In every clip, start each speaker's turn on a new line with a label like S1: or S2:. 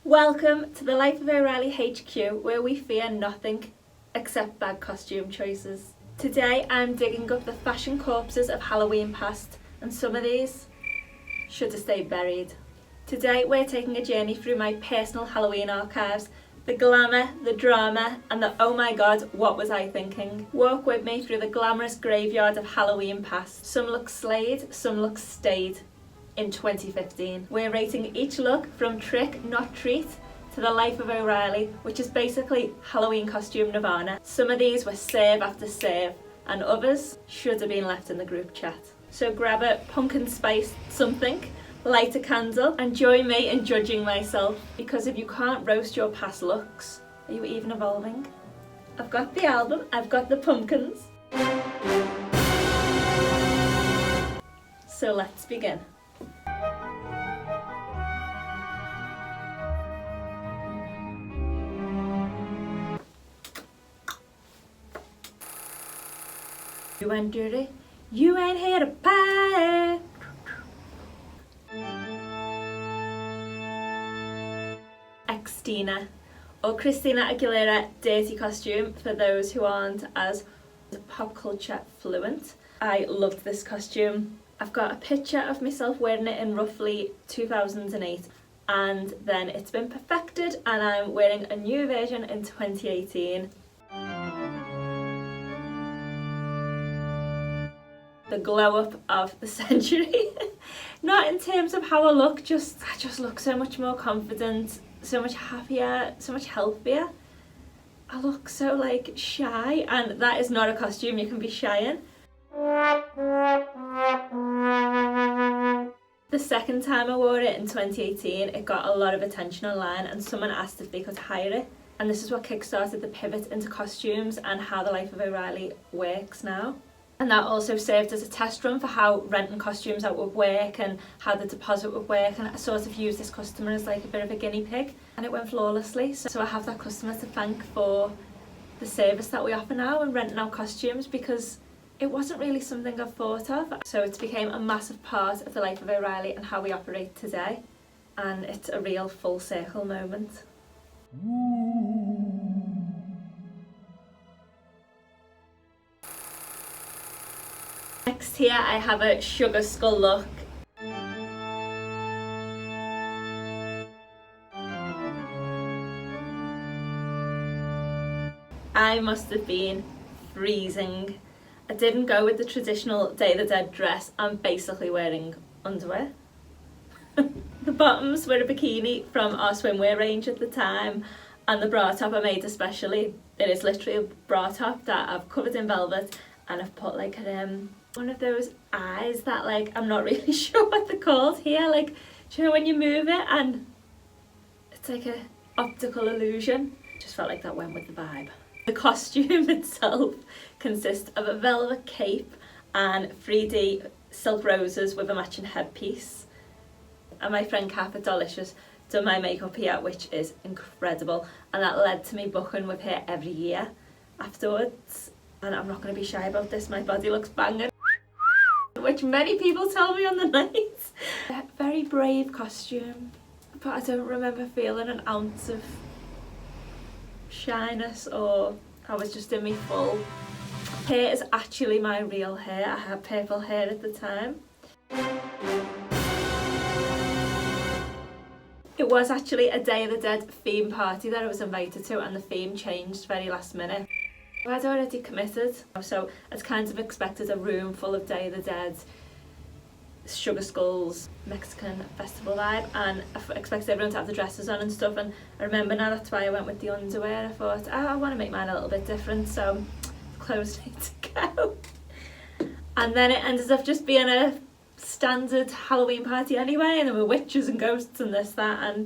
S1: Welcome to the Life of O'Reilly HQ, where we fear nothing except bad costume choices. Today I'm digging up the fashion corpses of Halloween past, and some of these should have stayed buried. Today we're taking a journey through my personal Halloween archives, the glamour, the drama, and the oh my god, what was I thinking? Walk with me through the glamorous graveyard of Halloween past. Some look slayed, some look stayed. In 2015. We're rating each look from trick, not treat, to the Life of O'Reilly, which is basically Halloween costume nirvana. Some of these were save after save, and others should have been left in the group chat. So grab a pumpkin spice something, light a candle, and join me in judging myself, because if you can't roast your past looks, are you even evolving? I've got the album, I've got the pumpkins. So let's begin. You ain't dirty, you ain't here to party. Xtina, or Christina Aguilera dirty costume for those who aren't as pop culture fluent. I loved this costume. I've got a picture of myself wearing it in roughly 2008, and then it's been perfected and I'm wearing a new version in 2018. The glow up of the century. Not in terms of how I look, I just look so much more confident, so much happier, so much healthier. I look so like shy, and that is not a costume you can be shy in. The second time I wore it in 2018, it got a lot of attention online and someone asked if they could hire it. And this is what kickstarted the pivot into costumes and how the Life of O'Reilly works now. And that also served as a test run for how renting costumes out would work and how the deposit would work, and I sort of used this customer as like a bit of a guinea pig, and it went flawlessly. So I have that customer to thank for the service that we offer now and renting out costumes, because it wasn't really something I've thought of. So it's became a massive part of the Life of O'Reilly and how we operate today, and it's a real full circle moment. Next here I have a sugar skull look. I must have been freezing. I didn't go with the traditional Day of the Dead dress. I'm basically wearing underwear. The bottoms were a bikini from our swimwear range at the time, and the bra top I made especially. It is literally a bra top that I've covered in velvet, and I've put like one of those eyes that like I'm not really sure what they're called here, like, do you know when you move it and it's like a optical illusion? Just felt like that went with the vibe. The costume itself consists of a velvet cape and 3D silk roses with a matching headpiece. And my friend Kath at Delicious done my makeup here, which is incredible, and that led to me booking with her every year afterwards. And I'm not going to be shy about this, my body looks banging, which many people tell me on the night. A very brave costume, but I don't remember feeling an ounce of shyness, or I was just in me full. Hair is actually my real hair. I had purple hair at the time. It was actually a Day of the Dead theme party that I was invited to, and the theme changed very last minute. I'd already committed, so I'd kind of expected a room full of Day of the Dead, sugar skulls, Mexican festival vibe, and I expected everyone to have the dresses on and stuff. And I remember now that's why I went with the underwear. I thought, I want to make mine a little bit different, so clothes need to go. And then it ended up just being a standard Halloween party anyway, and there were witches and ghosts and this, that,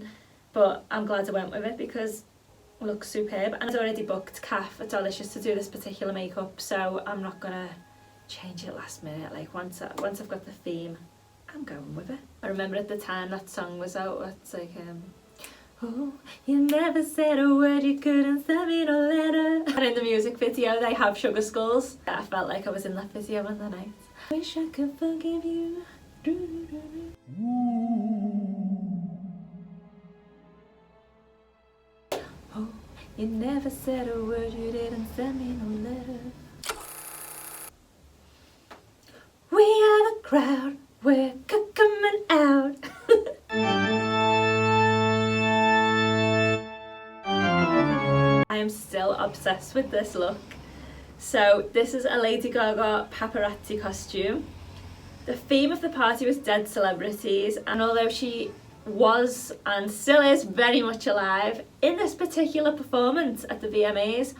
S1: but I'm glad I went with it because it looks superb. And I'd already booked Kath at Delicious to do this particular makeup, so I'm not gonna change it last minute. Like once I've got the theme, I'm going with it. I remember at the time that song was out, it's like oh, you never said a word, you couldn't send me no letter. And in the music video they have sugar skulls. I felt like I was in that video on the night. Wish I could forgive you. You never said a word, you didn't send me no letter. We are the crowd, we're coming out. I am still obsessed with this look. So this is a Lady Gaga paparazzi costume. The theme of the party was dead celebrities, and although she was and still is very much alive, in this particular performance at the VMAs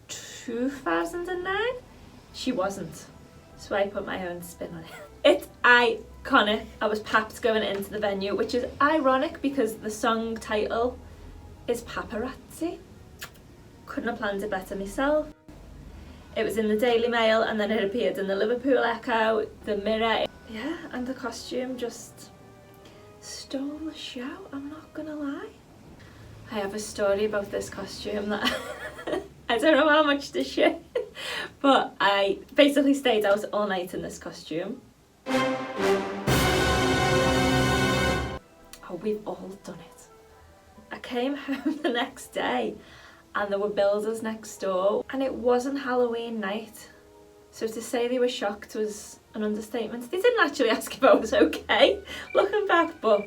S1: 2009, she wasn't. So I put my own spin on it. It's iconic. I was papped going into the venue, which is ironic because the song title is Paparazzi. Couldn't have planned it better myself. It was in the Daily Mail and then it appeared in the Liverpool Echo, the Mirror. Yeah, and the costume just stole the show, I'm not gonna lie. I have a story about this costume that I don't know how much to share, but I basically stayed out all night in this costume. Oh, we've all done it. I came home the next day and there were builders next door and it wasn't Halloween night. So to say they were shocked was an understatement. They didn't actually ask if I was okay, looking back, but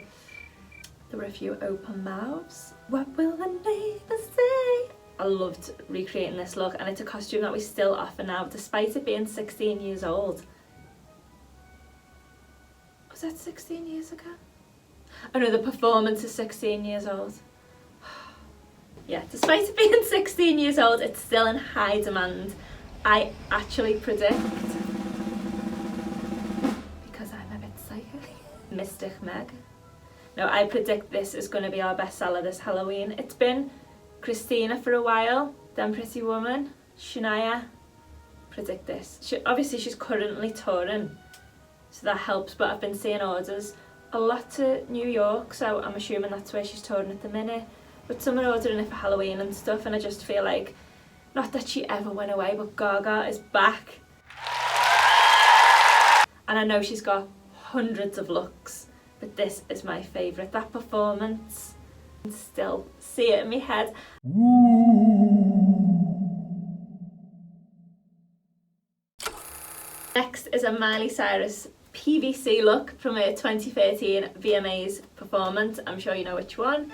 S1: there were a few open mouths. What will the neighbours say? I loved recreating this look, and it's a costume that we still offer now, despite it being 16 years old. Was that 16 years ago? Oh no, the performance is 16 years old. Yeah, despite it being 16 years old, it's still in high demand. I actually predict, because I'm a bit psychic, Mystic Meg. No, I predict this is going to be our bestseller this Halloween. It's been Christina for a while, then Pretty Woman, Shania. Predict this. Obviously she's currently touring, so that helps, but I've been seeing orders a lot to New York, so I'm assuming that's where she's touring at the minute. But some are ordering it for Halloween and stuff, and I just feel like, not that she ever went away, but Gaga is back. And I know she's got hundreds of looks, but this is my favourite. That performance, I can still see it in my head. Next is a Miley Cyrus PVC look from her 2013 VMAs performance. I'm sure you know which one.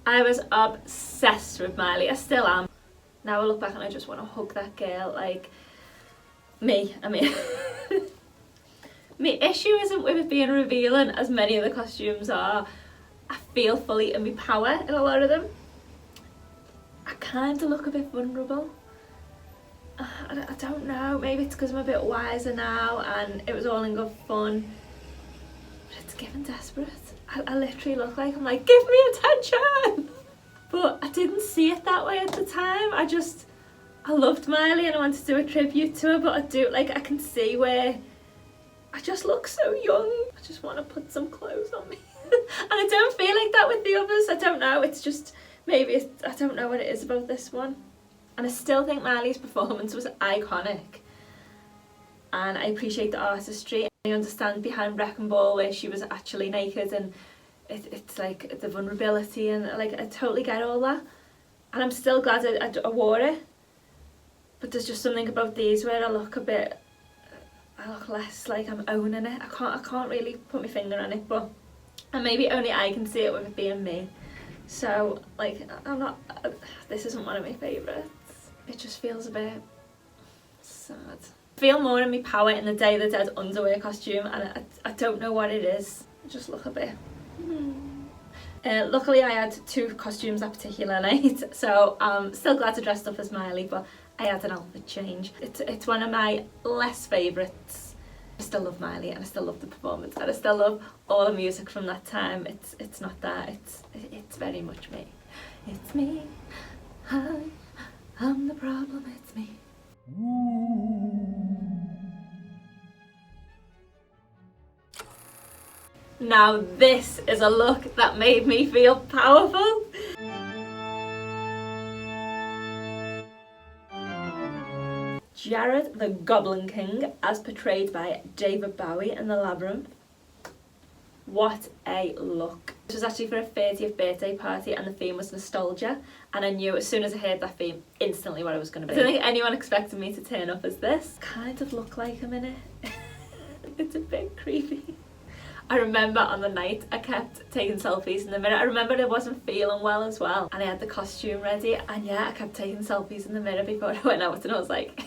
S1: I was obsessed with Miley, I still am. Now I look back and I just want to hug that girl, like, I mean, my issue isn't with it being revealing, as many of the costumes are. I feel fully in my power in a lot of them. I kind of look a bit vulnerable. I don't know, maybe it's because I'm a bit wiser now and it was all in good fun, but it's given desperate. I literally look like I'm like, give me attention! But I didn't see it that way at the time. I loved Miley and I wanted to do a tribute to her, but I can see where I just look so young. I just want to put some clothes on me. And I don't feel like that with the others. I don't know, it's just, I don't know what it is about this one. And I still think Miley's performance was iconic. And I appreciate the artistry. I understand behind Wrecking Ball where she was actually naked, and it's like the vulnerability, and like I totally get all that. And I'm still glad I wore it. But there's just something about these where I look less like I'm owning it. I can't really put my finger on it, but and maybe only I can see it with it being me. So like this isn't one of my favourites. It just feels a bit sad. I feel more in my power in the Day of the Dead underwear costume, and I don't know what it is. I just look a bit... luckily I had two costumes that particular night, so I'm still glad to dress up as Miley, but I had an outfit change. It's one of my less favourites. I still love Miley and I still love the performance and I still love all the music from that time. It's not that, it's very much me. It's me, I'm the problem, it's me. Now this is a look that made me feel powerful. Jared the Goblin King, as portrayed by David Bowie in The Labyrinth. What a look. This was actually for a 30th birthday party and the theme was nostalgia, and I knew as soon as I heard that theme instantly what it was going to be. I don't think anyone expected me to turn up as this. Kind of look like him in it. It's a bit creepy. I remember on the night I kept taking selfies in the mirror. I remember I wasn't feeling well as well and I had the costume ready, and yeah, I kept taking selfies in the mirror before I went out, and I was like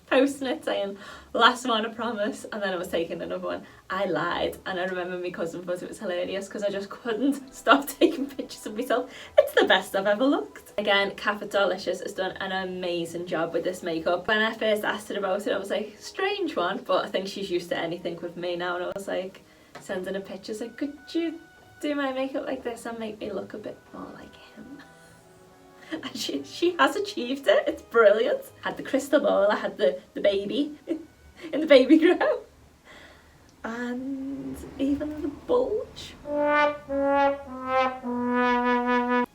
S1: posting it saying last one I promise, and then I was taking another one. I lied, and I remember my cousin thought it was hilarious because I just couldn't stop taking pictures of myself. It's the best I've ever looked. Again, Cafe Delicious has done an amazing job with this makeup. When I first asked her about it I was like, strange one, but I think she's used to anything with me now, and I was like sending her pictures like, could you do my makeup like this and make me look a bit more like him? And she has achieved it. It's brilliant. I had the crystal ball, I had the baby in the baby grow, and even the bulge.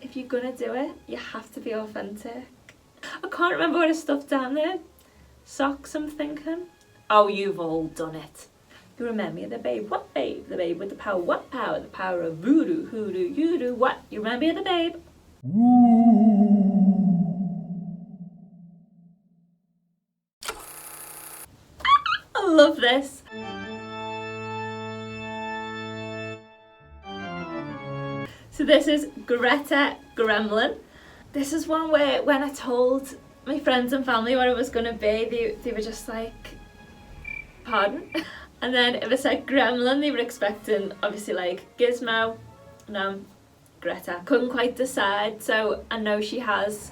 S1: If you're gonna do it, you have to be authentic. I can't remember what I stuffed down there. Socks, I'm thinking. Oh, you've all done it. You remember me, the babe, what babe? The babe with the power, what power? The power of voodoo, hoodoo, you do what? You remember the babe? I love this. So this is Greta Gremlin. This is one where when I told my friends and family what it was going to be, they were just like, pardon? And then if I said Gremlin, they were expecting obviously like Gizmo. No, Greta. Couldn't quite decide. So I know she has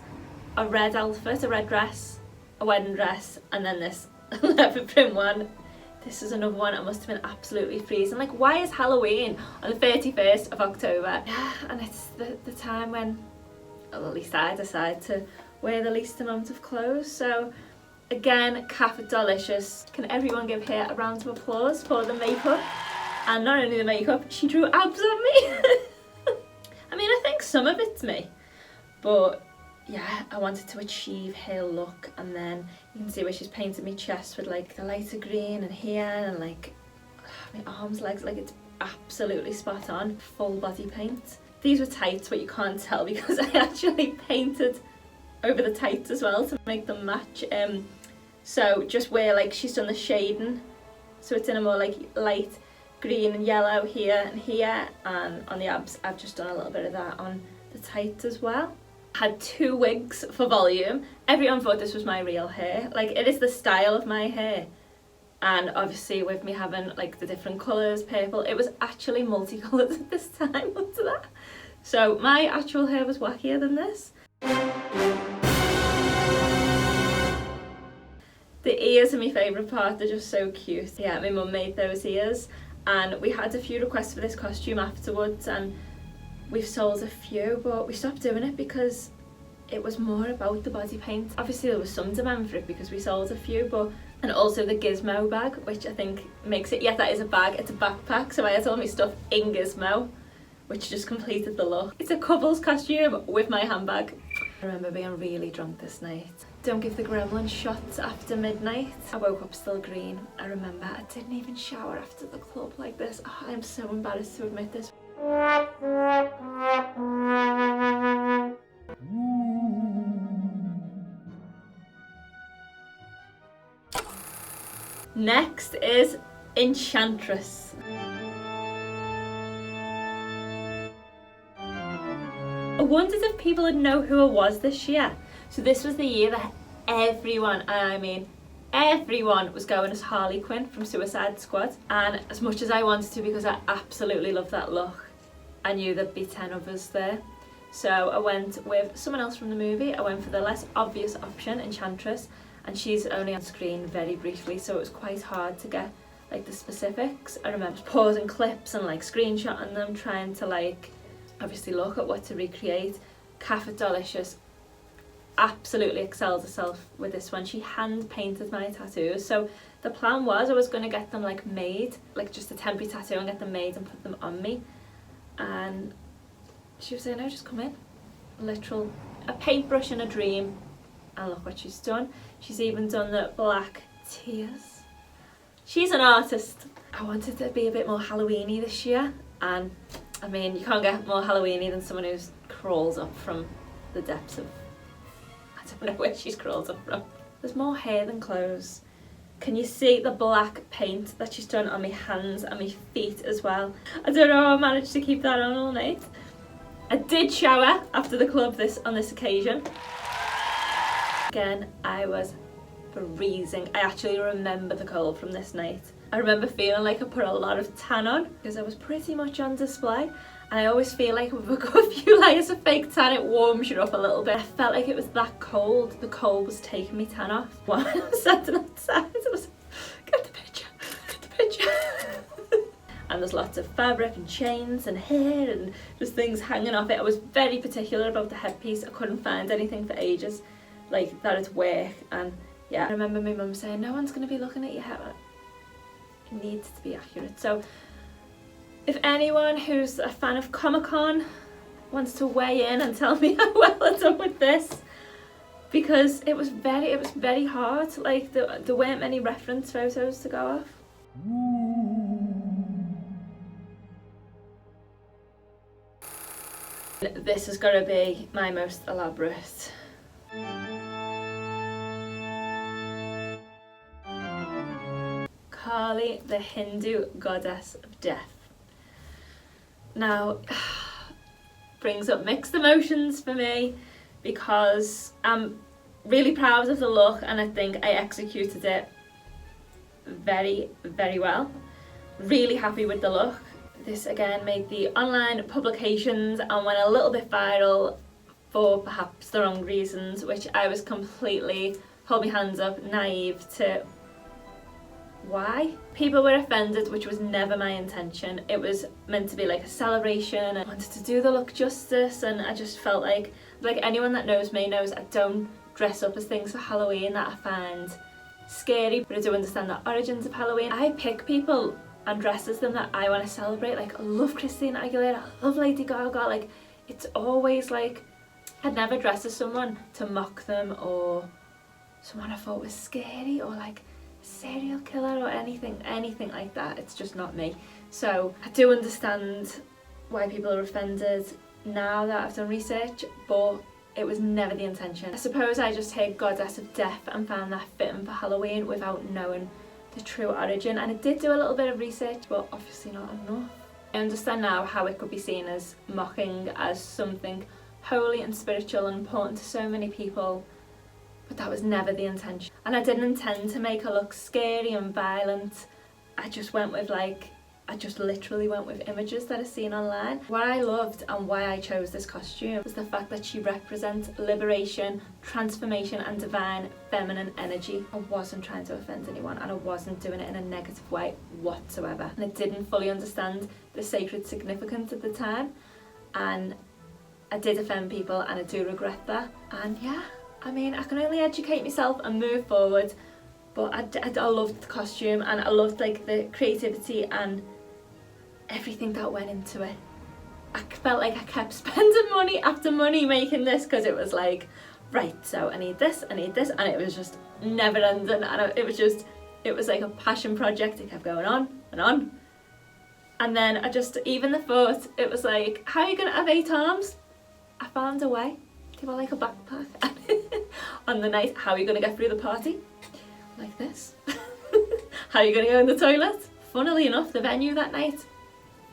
S1: a red outfit, a red dress, a wedding dress, and then this leopard print one. This is another one. It must have been absolutely freezing. Like, why is Halloween on the 31st of October? Yeah, and it's the time when, well, at least I decide to wear the least amount of clothes. So again, Cafe Delicious. Can everyone give her a round of applause for the makeup? And not only the makeup, she drew abs on me. I mean, I think some of it's me, but yeah, I wanted to achieve her look. And then you can see where she's painted my chest with like the lighter green and here, and like my arms, legs, like it's absolutely spot on. Full body paint. These were tights, but you can't tell because I actually painted over the tights as well to make them match. So just where like she's done the shading, so it's in a more like light green and yellow here and here, and on the abs I've just done a little bit of that on the tights as well. Had 2 wigs for volume. Everyone thought this was my real hair. Like, it is the style of my hair, and obviously with me having like the different colours, purple, it was actually multicolored at this time up to that. So my actual hair was wackier than this. The ears are my favourite part, they're just so cute. Yeah, my mum made those ears, and we had a few requests for this costume afterwards, and we've sold a few, but we stopped doing it because it was more about the body paint. Obviously there was some demand for it because we sold a few, but and also the Gizmo bag, which I think makes it, yeah, that is a bag, it's a backpack, so I had all my stuff in Gizmo, which just completed the look. It's a couple's costume with my handbag. I remember being really drunk this night. Don't give the gremlin shots after midnight. I woke up still green. I remember I didn't even shower after the club like this. Oh, I'm so embarrassed to admit this. Next is Enchantress. I wondered if people would know who I was this year. So this was the year that everyone, and I mean everyone, was going as Harley Quinn from Suicide Squad. And as much as I wanted to, because I absolutely love that look, I knew there'd be 10 of us there. So I went with someone else from the movie. I went for the less obvious option, Enchantress, and she's only on screen very briefly, so it was quite hard to get like the specifics. I remember pausing clips and like screenshotting them, trying to like obviously look at what to recreate. Cafe Delicious absolutely excelled herself with this one. She hand painted my tattoos, so the plan was I was going to get them like made, like just a temporary tattoo, and get them made and put them on me. And she was saying, no, just come in. Literal, a paintbrush and a dream. And look what she's done. She's even done the black tears. She's an artist. I wanted to be a bit more Halloweeny this year, and I mean, you can't get more Halloweeny than someone who crawls up from the depths of, I don't know where she's crawled up from. There's more hair than clothes. Can you see the black paint that she's done on my hands and my feet as well? I don't know how I managed to keep that on all night. I did shower after the club on this occasion. Again, I was freezing. I actually remember the cold from this night. I remember feeling like I put a lot of tan on because I was pretty much on display. And I always feel like with a few layers of fake tan, it warms you up a little bit. I felt like it was that cold. The cold was taking me tan off. While I was standing outside, I was get the picture, get the picture. And there's lots of fabric and chains and hair and just things hanging off it. I was very particular about the headpiece. I couldn't find anything for ages like that at work. And yeah, I remember my mum saying, no one's going to be looking at your hair. It needs to be accurate. So if anyone who's a fan of Comic-Con wants to weigh in and tell me how well I've done with this, because it was very hard. Like there weren't many reference photos to go off. This is going to be my most elaborate. Kali, the Hindu goddess of death. Now, brings up mixed emotions for me because I'm really proud of the look and I think I executed it very, very well. Really happy with the look. This again made the online publications and went a little bit viral for perhaps the wrong reasons, which I was completely, hold my hands up, naive to why. People were offended, which was never my intention. It was meant to be like a celebration. I wanted to do the look justice, and I just felt like anyone that knows me knows I don't dress up as things for Halloween that I find scary, but I do understand the origins of Halloween. I pick people and dress as them that I want to celebrate. Like, I love Christina Aguilera, I love Lady Gaga. Like, it's always like, I'd never dress as someone to mock them or someone I thought was scary or like serial killer or anything like that. It's just not me. So I do understand why people are offended now that I've done research, but it was never the intention. I suppose I just heard Goddess of Death and found that fitting for Halloween without knowing the true origin, and I did do a little bit of research, but obviously not enough. I understand now how it could be seen as mocking, as something holy and spiritual and important to so many people, but that was never the intention. And I didn't intend to make her look scary and violent. I just literally went with images that I've seen online. What I loved and why I chose this costume was the fact that she represents liberation, transformation and divine feminine energy. I wasn't trying to offend anyone and I wasn't doing it in a negative way whatsoever. And I didn't fully understand the sacred significance at the time, and I did offend people and I do regret that. And yeah, I mean, I can only educate myself and move forward, but I loved the costume and I loved like the creativity and everything that went into it. I felt like I kept spending money after money making this because it was like, right, so I need this, and it was just never ending, and it was like a passion project. It kept going on and on. And then even the thought, it was like, how are you going to have 8 arms? I found a way. They were like a backpack. On the night, how are you going to get through the party? Like this. How are you going to go in the toilet? Funnily enough, the venue that night,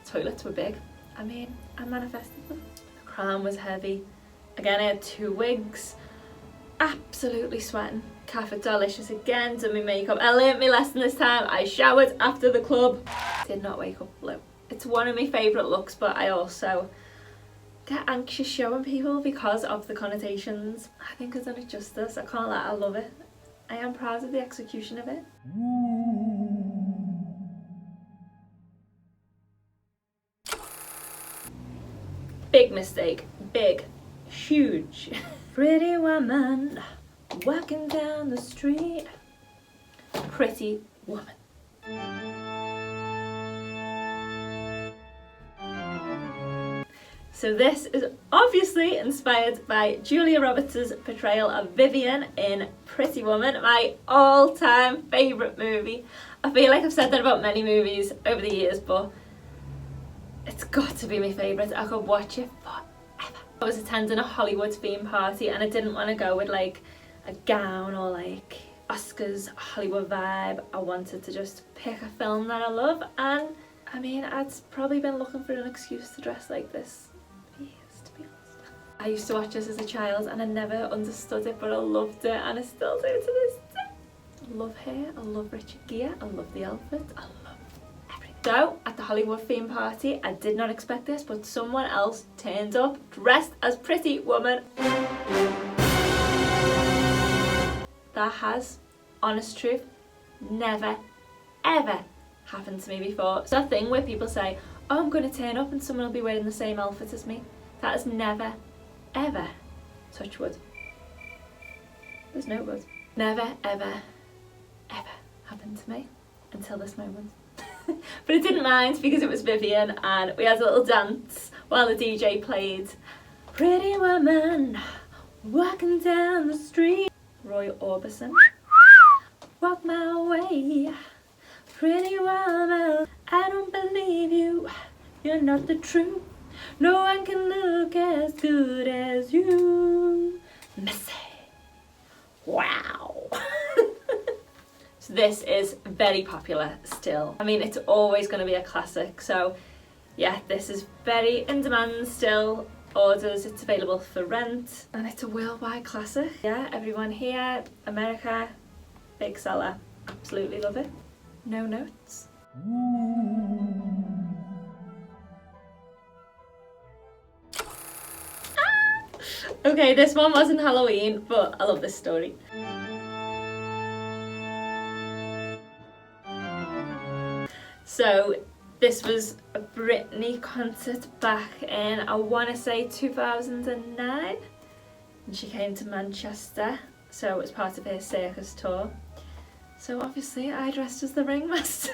S1: toilets were big. I mean, I manifested them. The crown was heavy. Again, I had 2 wigs. Absolutely sweating. Kath delicious again, did my makeup. I learnt my lesson this time. I showered after the club. Did not wake up blue. It's one of my favourite looks, but I also get anxious showing people because of the connotations. I think I've done it justice. I can't lie, I love it. I am proud of the execution of it. Big mistake. Big. Huge. Pretty woman walking down the street. Pretty woman. So this is obviously inspired by Julia Roberts' portrayal of Vivian in Pretty Woman, my all-time favourite movie. I feel like I've said that about many movies over the years, but it's got to be my favourite. I could watch it forever. I was attending a Hollywood theme party and I didn't want to go with like a gown or like Oscars Hollywood vibe. I wanted to just pick a film that I love, and I mean, I'd probably been looking for an excuse to dress like this for years, to be honest. I used to watch this as a child and I never understood it, but I loved it, and I still do to this day. I love hair, I love Richard Gere, I love the outfit, I love everything. So, at the Hollywood theme party, I did not expect this, but someone else turned up dressed as Pretty Woman. That has, honest truth, never, ever happened to me before. It's that thing where people say, oh, I'm going to turn up and someone will be wearing the same outfit as me. That has never, ever, touch wood, there's no wood, never, ever, ever happened to me until this moment. But I didn't mind because it was Vivian and we had a little dance while the DJ played Pretty Woman walking down the street. Roy Orbison. Walk my way, pretty woman, I don't believe you, you're not the truth, no one can look as good as you, Missy. Wow. So this is very popular still. I mean, it's always going to be a classic, so yeah, this is very in demand still. Orders, it's available for rent, and it's a worldwide classic. Yeah, everyone here, America, big seller, absolutely love it. No notes. Okay, this one wasn't Halloween, but I love this story. So this was a Britney concert back in, I want to say 2009, and she came to Manchester, so it was part of her circus tour. So obviously I dressed as the ringmaster.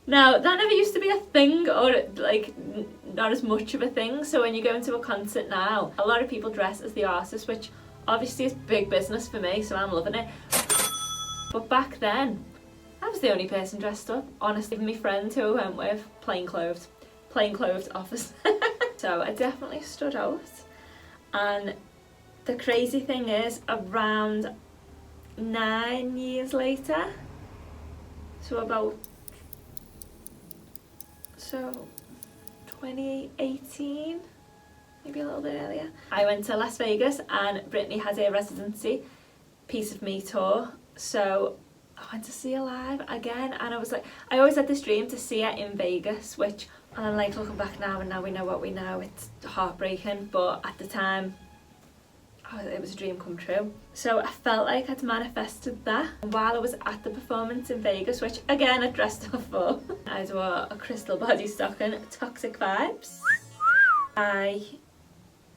S1: Now that never used to be a thing, or like not as much of a thing, so when you go into a concert now, a lot of people dress as the artist, which obviously is big business for me, so I'm loving it. But back then, I was the only person dressed up, honestly. My friend who I went with, plain clothes office. So I definitely stood out. And the crazy thing is, around 9 years later, so 2018, maybe a little bit earlier, I went to Las Vegas and Britney had a residency Piece of Me tour, so I went to see her live again, and I was like, I always had this dream to see her in Vegas, which, and I'm like looking back now, and now we know what we know, it's heartbreaking, but at the time, oh, it was a dream come true. So I felt like I'd manifested that. And while I was at the performance in Vegas, which again I dressed up for, I wore a crystal body stocking, Toxic Vibes. I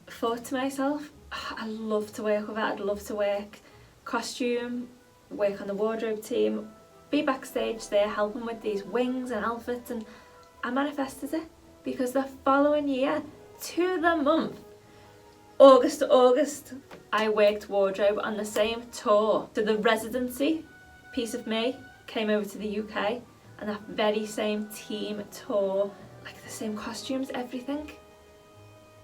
S1: thought to myself, oh, I love to work with it, I'd love to work costume, work on the wardrobe team, be backstage there helping with these wings and outfits, and I manifested it because the following year, to the month, August to August, I worked wardrobe on the same tour. So the residency, Piece of Me, came over to the UK, and that very same team tour, like the same costumes, everything,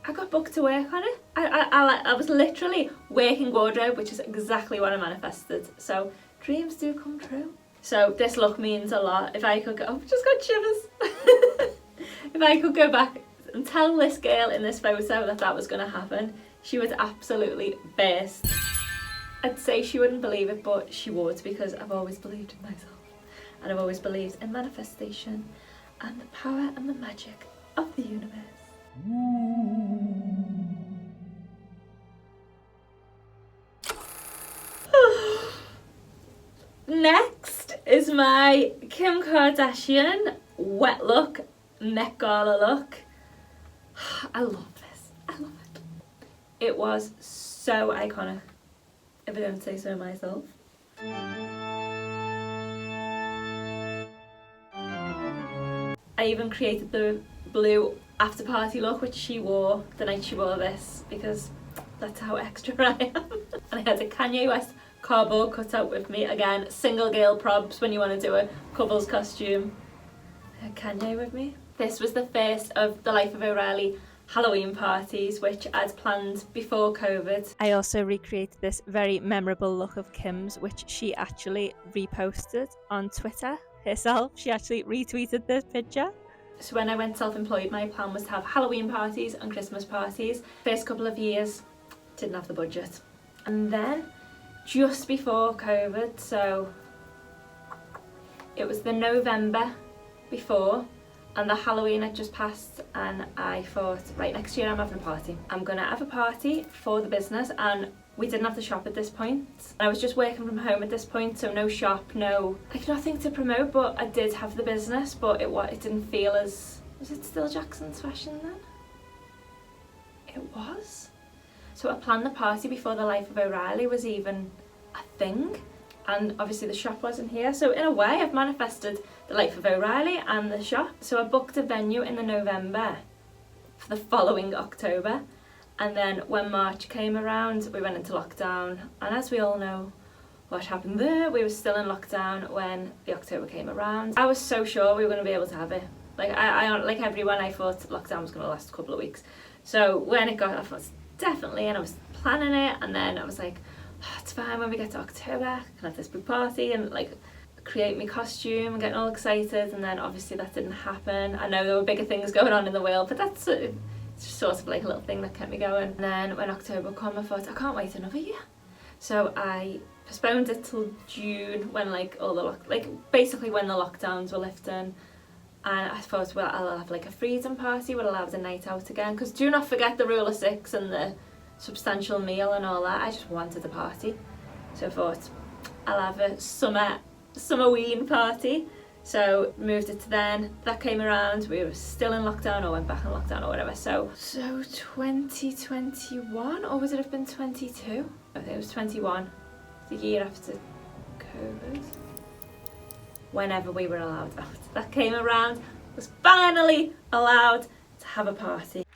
S1: I got booked to work on it. I was literally working wardrobe, which is exactly what I manifested. So dreams do come true. So this look means a lot. If I could go, I've just got shivers. If I could go back and tell this girl in this photo that was going to happen, she would absolutely burst. I'd say she wouldn't believe it, but she would, because I've always believed in myself. And I've always believed in manifestation and the power and the magic of the universe. Next is my Kim Kardashian wet look, Met Gala look. I love this, I love it. It was so iconic, if I don't say so myself. I even created the blue after party look, which she wore the night she wore this, because that's how extra I am. And I had a Kanye West cardboard cutout with me. Again, single girl probs when you want to do a couple's costume. I had Kanye with me. This was the first of the Life of O'Reilly Halloween parties, which I'd planned before COVID. I also recreated this very memorable look of Kim's, which she actually reposted on Twitter herself. She actually retweeted this picture. So when I went self-employed, my plan was to have Halloween parties and Christmas parties. First couple of years, didn't have the budget. And then, just before COVID, so it was the November before, and the Halloween had just passed, and I thought, right, next year I'm having a party. I'm gonna have a party for the business, and we didn't have to shop at this point. I was just working from home at this point, so no shop, no, like nothing to promote, but I did have the business, but it didn't feel as, was it still Jackson's fashion then? It was. So I planned the party before the Life of O'Reilly was even a thing. And obviously the shop wasn't here. So in a way I've manifested the Life of O'Reilly and the shop. So I booked a venue in the November for the following October. And then when March came around, we went into lockdown. And as we all know what happened there, we were still in lockdown when the October came around. I was so sure we were going to be able to have it. Like I like everyone, I thought lockdown was going to last a couple of weeks. So when it got, I thought definitely, and I was planning it, and then I was like, oh, it's fine when we get to October, I can have this big party and like create my costume and getting all excited. And then obviously that didn't happen. I know there were bigger things going on in the world, but that's it's sort of like a little thing that kept me going. And then when October came, I thought I can't wait another year, so I postponed it till June, when like all the basically when the lockdowns were lifting. And I thought, well, I'll have like a freedom party where I'll have the night out again, because do not forget the rule of 6 and the substantial meal and all that. I just wanted a party, so I thought I'll have a summerween party. So moved it to then. That came around, we were still in lockdown or went back in lockdown or whatever. So 2021, or would it have been 22? I think it was 21, the year after COVID. Whenever we were allowed out, that came around, was finally allowed to have a party.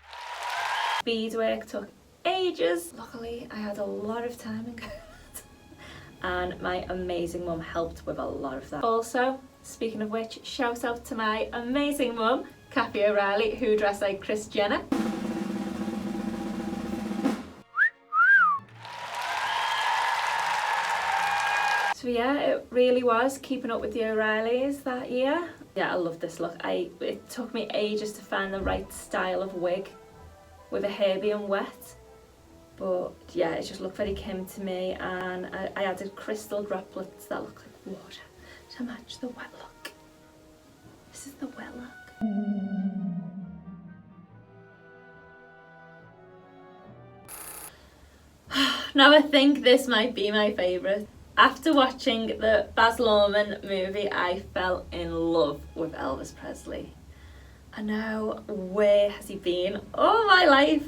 S1: Beadwork took ages. Luckily, I had a lot of time in COVID, and my amazing mum helped with a lot of that. Also, speaking of which, shout out to my amazing mum, Kathy O'Reilly, who dressed like Kris Jenner. So yeah, it really was keeping up with the O'Reillys that year. Yeah, I love this look. It took me ages to find the right style of wig with a Herbie and wet. But yeah, it just looked very Kim to me, and I added crystal droplets that look like water to match the wet look. This is the wet look. Now I think this might be my favourite. After watching the Baz Luhrmann movie, I fell in love with Elvis Presley. I know, where has he been all my life?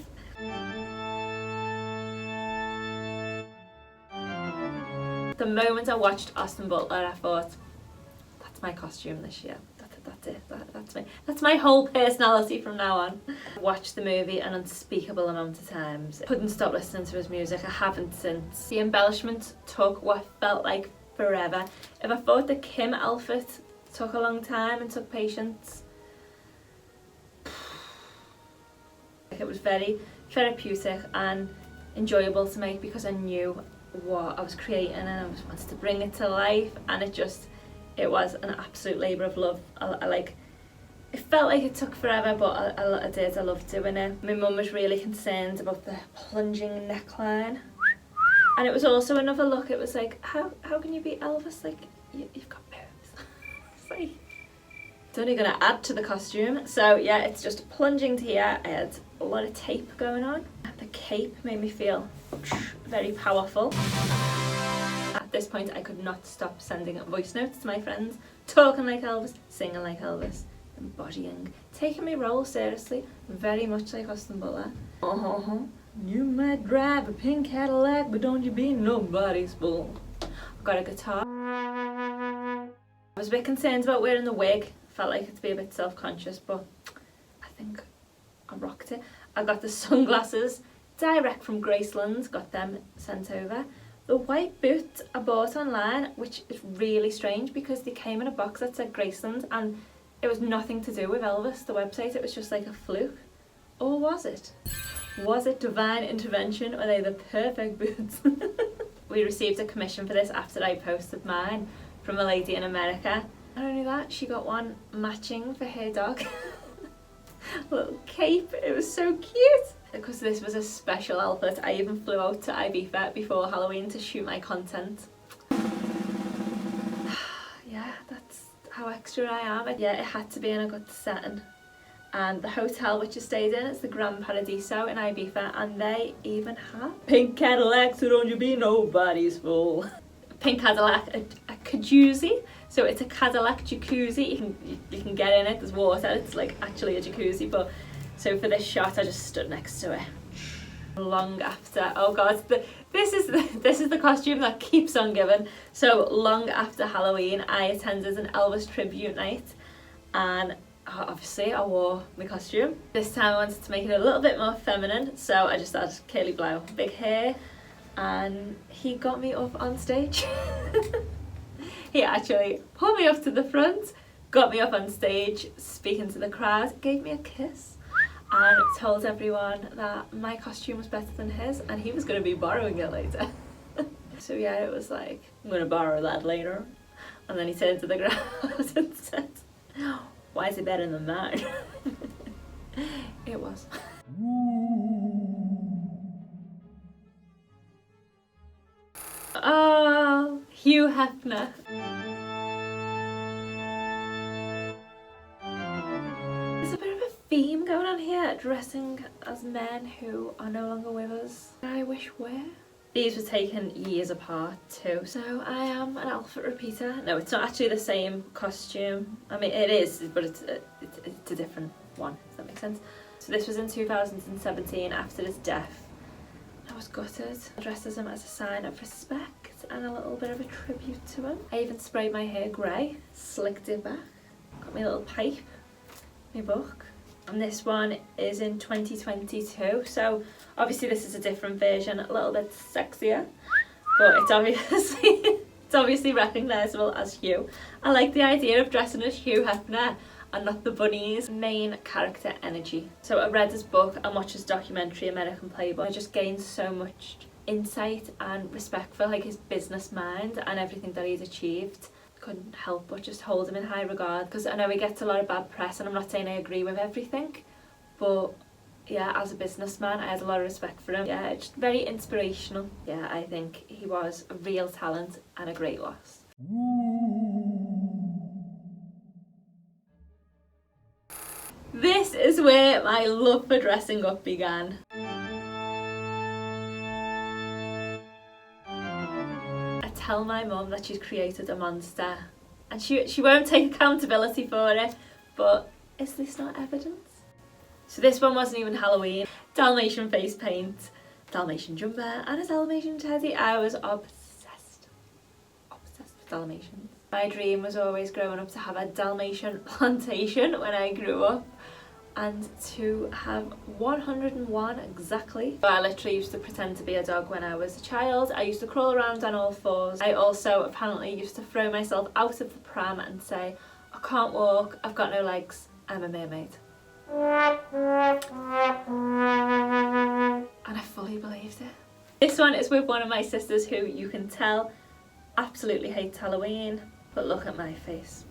S1: The moment I watched Austin Butler, I thought, that's my costume this year. That's it. That's my whole personality from now on. I watched the movie an unspeakable amount of times. Couldn't stop listening to his music. I haven't since. The embellishments took what felt like forever. If I thought the Kim outfit took a long time and took patience, it was very therapeutic and enjoyable to make, because I knew what I was creating and I wanted to bring it to life, and it was an absolute labour of love. It felt like it took forever, but I did. I loved doing it. My mum was really concerned about the plunging neckline, and it was also another look. It was like, how can you be Elvis? Like, you've got boobs. It's like, it's only going to add to the costume. So yeah, it's just plunging to here. I had a lot of tape going on. The cape made me feel very powerful. At this point, I could not stop sending voice notes to my friends, talking like Elvis, singing like Elvis, embodying, taking my role seriously, very much like Austin Butler. You might drive a pink Cadillac, but don't you be nobody's fool. I've got a guitar. I was a bit concerned about wearing the wig. Felt like it to be a bit self-conscious, but I think I rocked it. I got the sunglasses direct from Graceland, got them sent over. The white boots I bought online, which is really strange because they came in a box that said Graceland and it was nothing to do with Elvis, the website. It was just like a fluke. Or was it? Was it divine intervention? Or are they the perfect boots? We received a commission for this after I posted mine from a lady in America. Not only that, she got one matching for her dog. Little cape, it was so cute. Because this was a special outfit, I even flew out to Ibiza before Halloween to shoot my content. Yeah, that's how extra I am. Yeah, it had to be in a good setting. And the hotel which I stayed in is the Grand Paradiso in Ibiza, and they even have pink Cadillac, so don't you be nobody's fool. Pink Cadillac, a jacuzzi. So it's a Cadillac jacuzzi. You can get in it. There's water. It's like actually a jacuzzi. But so for this shot, I just stood next to it. Long after, oh god, this is the costume that keeps on giving. So long after Halloween, I attended an Elvis tribute night, and obviously I wore my costume. This time I wanted to make it a little bit more feminine, so I just had curly blow, big hair, and he got me up on stage. He actually pulled me up to the front, got me up on stage, speaking to the crowd, gave me a kiss, and told everyone that my costume was better than his and he was going to be borrowing it later. So yeah, it was like, I'm going to borrow that later. And then he turned to the crowd and said, why is it better than mine? It was. Oh, Hugh Hefner. There's a bit of a theme going on here, dressing as men who are no longer with us. I wish were. These were taken years apart too, so I am an outfit repeater. No, it's not actually the same costume. I mean, it is, but it's a different one, if that makes sense. So this was in 2017 after his death. I was gutted. I dressed as him as a sign of respect and a little bit of a tribute to him. I even sprayed my hair grey, slicked it back, got my little pipe, my book. And this one is in 2022, so obviously this is a different version, a little bit sexier, but it's obviously recognisable as Hugh. I like the idea of dressing as Hugh Hefner and not the bunny's main character energy. So I read his book and watched his documentary American Playboy. I just gained so much insight and respect for like his business mind and everything that he's achieved. Couldn't help but just hold him in high regard, because I know he gets a lot of bad press and I'm not saying I agree with everything, but yeah, as a businessman I had a lot of respect for him. Yeah, just very inspirational. Yeah, I think he was a real talent and a great loss. This is where my love for dressing up began. I tell my mum that she's created a monster and she won't take accountability for it, but is this not evidence? So this one wasn't even Halloween. Dalmatian face paint, Dalmatian jumper and a Dalmatian teddy. I was obsessed with Dalmatians. My dream was always growing up to have a Dalmatian plantation when I grew up, and to have 101 exactly. I literally used to pretend to be a dog when I was a child. I used to crawl around on all fours. I also apparently used to throw myself out of the pram and say, I can't walk, I've got no legs, I'm a mermaid. And I fully believed it. This one is with one of my sisters who, you can tell, absolutely hates Halloween, but look at my face.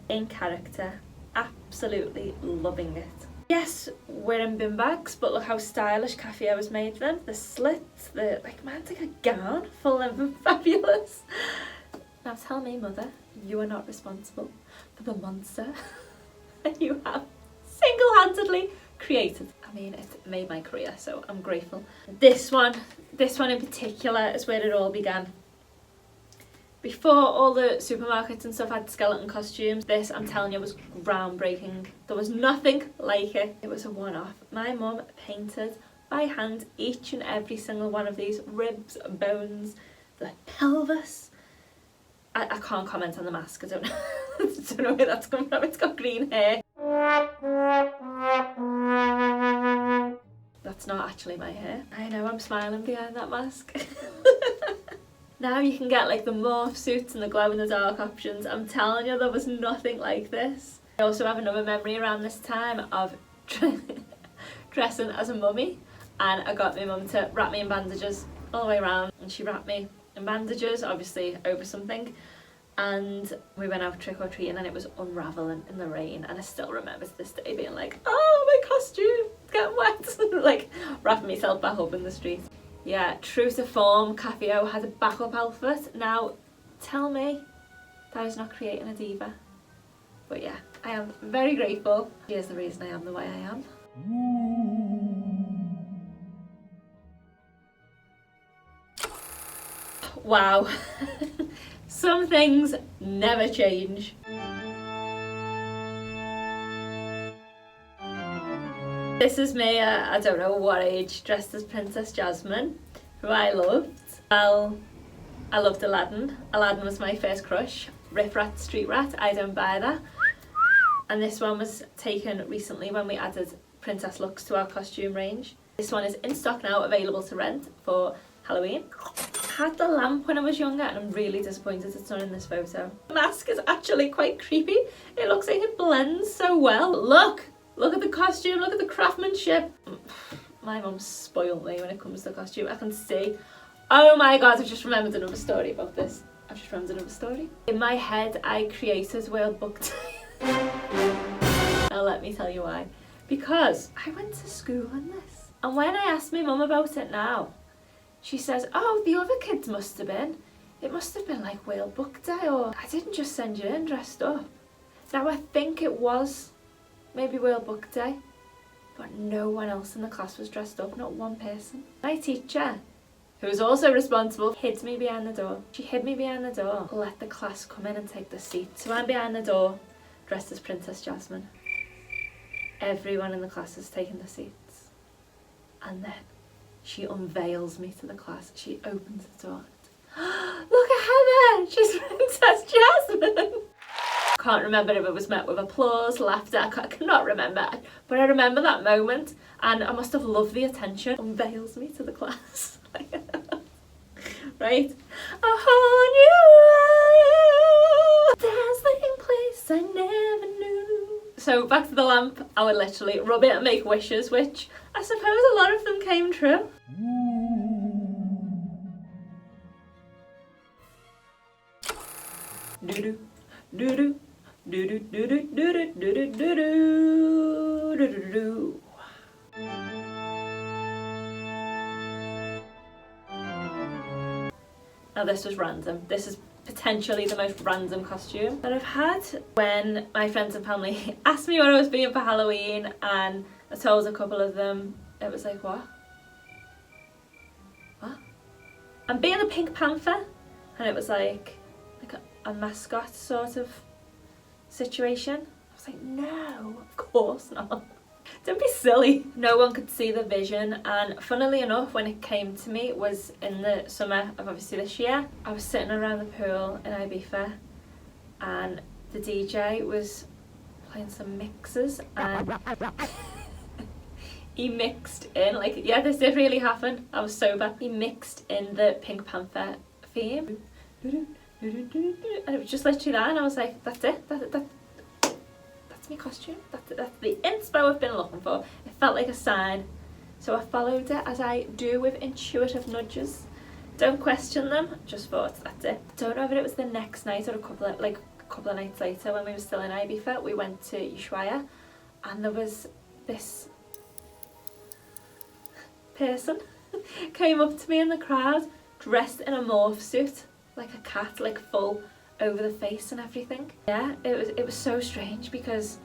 S1: In character, absolutely loving it. Yes, we're in bin bags, but look how stylish Kathy was made them. The slits, like man's like a gown, full and fabulous. Now tell me, mother, you are not responsible for the monster that you have single-handedly created. I mean, it made my career, so I'm grateful. This one in particular is where it all began. Before all the supermarkets and stuff had skeleton costumes, this, I'm telling you, was groundbreaking. There was nothing like it. It was a one-off. My mum painted by hand each and every single one of these ribs, bones, the pelvis. I can't comment on the mask, I don't know. I don't know where that's come from. It's got green hair. dye my hair. I know, I'm smiling behind that mask. Now you can get like the morph suits and the glow in the dark options. I'm telling you, there was nothing like this. I also have another memory around this time of dressing as a mummy, and I got my mum to wrap me in bandages all the way around, and she wrapped me in bandages, obviously over something, and we went out trick-or-treating and it was unravelling in the rain, and I still remember to this day being like, oh, my costume, it's getting wet, like wrapping myself back up in the street. Yeah, true to form, Caffeo had a backup outfit. Now, tell me that I was not creating a diva. But yeah, I am very grateful. She is the reason I am the way I am. Wow. Some things never change. This is me at, I don't know what age, dressed as Princess Jasmine, who I loved. Well, I loved Aladdin. Aladdin was my first crush. Rip Rat, Street Rat, I don't buy that. And this one was taken recently when we added princess looks to our costume range. This one is in stock now, available to rent for Halloween. I had the lamp when I was younger and I'm really disappointed it's not in this photo. The mask is actually quite creepy. It looks like it blends so well. Look at the costume, look at the craftsmanship. My mum spoiled me when it comes to costume. I can see. Oh my god, I've just remembered another story about this. In my head, I created World Book Day. Now let me tell you why. Because I went to school in this. And when I asked my mum about it now, she says, oh, the other kids must have been. It must have been like World Book Day, or I didn't just send you in dressed up. Now I think it was maybe World Book Day, but no one else in the class was dressed up, not one person. My teacher, who was also responsible, hid me behind the door. She hid me behind the door, let the class come in and take the seat. So I'm behind the door, dressed as Princess Jasmine. Everyone in the class has taken the seats. And then she unveils me to the class. She opens the door. Look at Heather! She's Princess Jasmine! Can't remember if it was met with applause, laughter, I cannot remember. But I remember that moment and I must have loved the attention. Unveils me to the class. Right? A whole new world, dazzling place I never knew. So back to the lamp, I would literally rub it and make wishes, which I suppose a lot of them came true. Doo-doo, doo-doo, doo-doo, doo-doo, doo-doo, doo-doo, doo-doo, doo-doo. Now this was random. This is potentially the most random costume that I've had. When my friends and family asked me what I was being for Halloween and I told a couple of them, it was like, what? What? I'm being a Pink Panther, and it was like a mascot sort of situation. I was like, no, of course not. Don't be silly. No one could see the vision, and funnily enough, when it came to me, it was in the summer of obviously this year. I was sitting around the pool in Ibiza and the DJ was playing some mixes and he mixed in, like, yeah, this did really happen. I was sober. He mixed in the Pink Panther theme and it was just literally that, and I was like, that's it, that's my costume, that's the inspo I've been looking for. It felt like a sign, so I followed it as I do with intuitive nudges. Don't question them, just thought that's it. Don't know if it was the next night or a couple of nights later when we were still in Ibiza. We went to Ushuaia and there was this person came up to me in the crowd dressed in a morph suit, like a cat, like full over the face and everything. Yeah, it was so strange because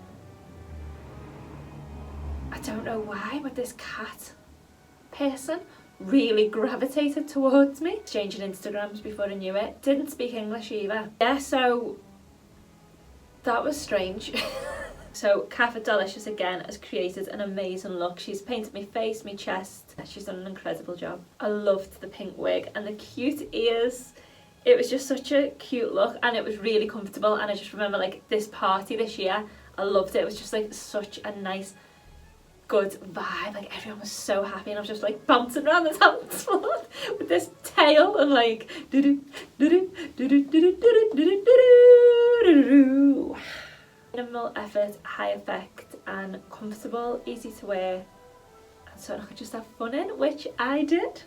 S1: I don't know why, but this cat person really gravitated towards me. Exchanging Instagrams before I knew it. Didn't speak English either. Yeah, so that was strange. So Kat Delicious again has created an amazing look. She's painted my face, my chest. She's done an incredible job. I loved the pink wig and the cute ears. It was just such a cute look and it was really comfortable, and I just remember like this party this year, I loved it. It was just like such a nice good vibe. Like everyone was so happy and I was just like bouncing around the dance floor with this tail and like minimal effort, high effect and comfortable, easy to wear, and so I could just have fun in, which I did.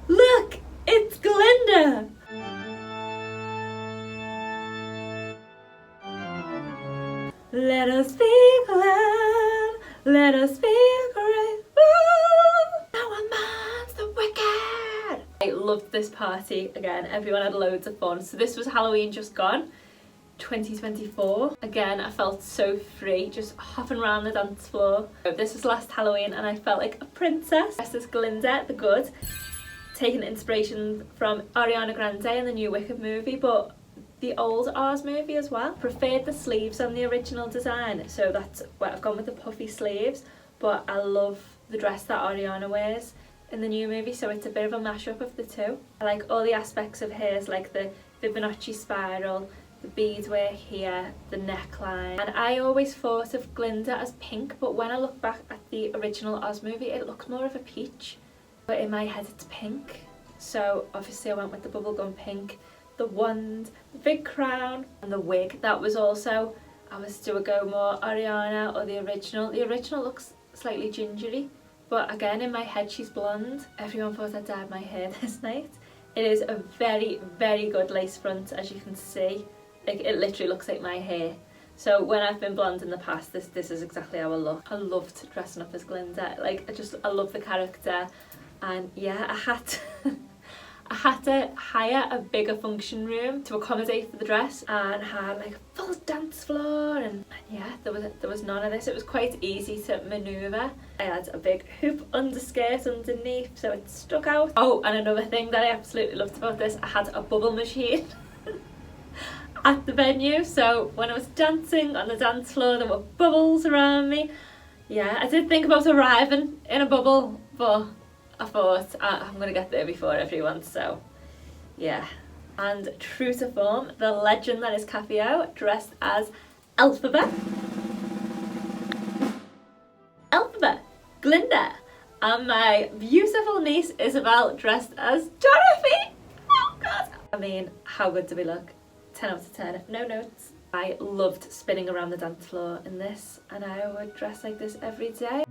S1: Look, it's Glinda! Let us be glad, let us be grateful. No one minds the wicked. I loved this party again. Everyone had loads of fun. So this was Halloween just gone, 2024. Again, I felt so free, just hopping around the dance floor. This was last Halloween and I felt like a princess. This is Glinda the Good, taking inspiration from Ariana Grande in the new Wicked movie, but the old Oz movie as well. Preferred the sleeves on the original design, so that's where I've gone with the puffy sleeves, but I love the dress that Ariana wears in the new movie, so it's a bit of a mashup of the two. I like all the aspects of hers, like the Fibonacci spiral, the beadwork here, the neckline. And I always thought of Glinda as pink, but when I look back at the original Oz movie, it looks more of a peach. But in my head it's pink. So obviously I went with the bubblegum pink, the wand, the big crown and the wig. That was also, I was do a go more Ariana or the original. The original looks slightly gingery, but again in my head she's blonde. Everyone thought I dyed my hair this night. It is a very, very good lace front, as you can see. Like, it literally looks like my hair. So when I've been blonde in the past, this is exactly how I look. I loved dressing up as Glinda. Like, I love the character. And yeah, I had to hire a bigger function room to accommodate for the dress, and had like a full dance floor, and yeah, there was none of this. It was quite easy to manoeuvre. I had a big hoop underskirt underneath, so it stuck out. Oh, and another thing that I absolutely loved about this, I had a bubble machine at the venue, so when I was dancing on the dance floor there were bubbles around me. Yeah, I did think about arriving in a bubble, but I thought I'm going to get there before everyone, so yeah. And true to form, the legend that is Capio dressed as Elphaba, Glinda, and my beautiful niece Isabel dressed as Dorothy. Oh god! I mean, how good do we look? 10 out of 10, no notes. I loved spinning around the dance floor in this, and I would dress like this every day.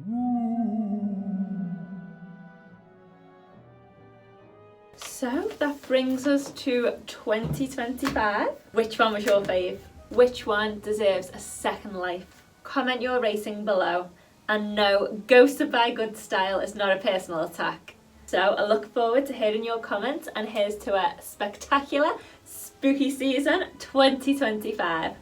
S1: So that brings us to 2025. Which one was your fave? Which one deserves a second life? Comment your rating below. And no, ghosted by good style is not a personal attack. So I look forward to hearing your comments, and here's to a spectacular spooky season 2025.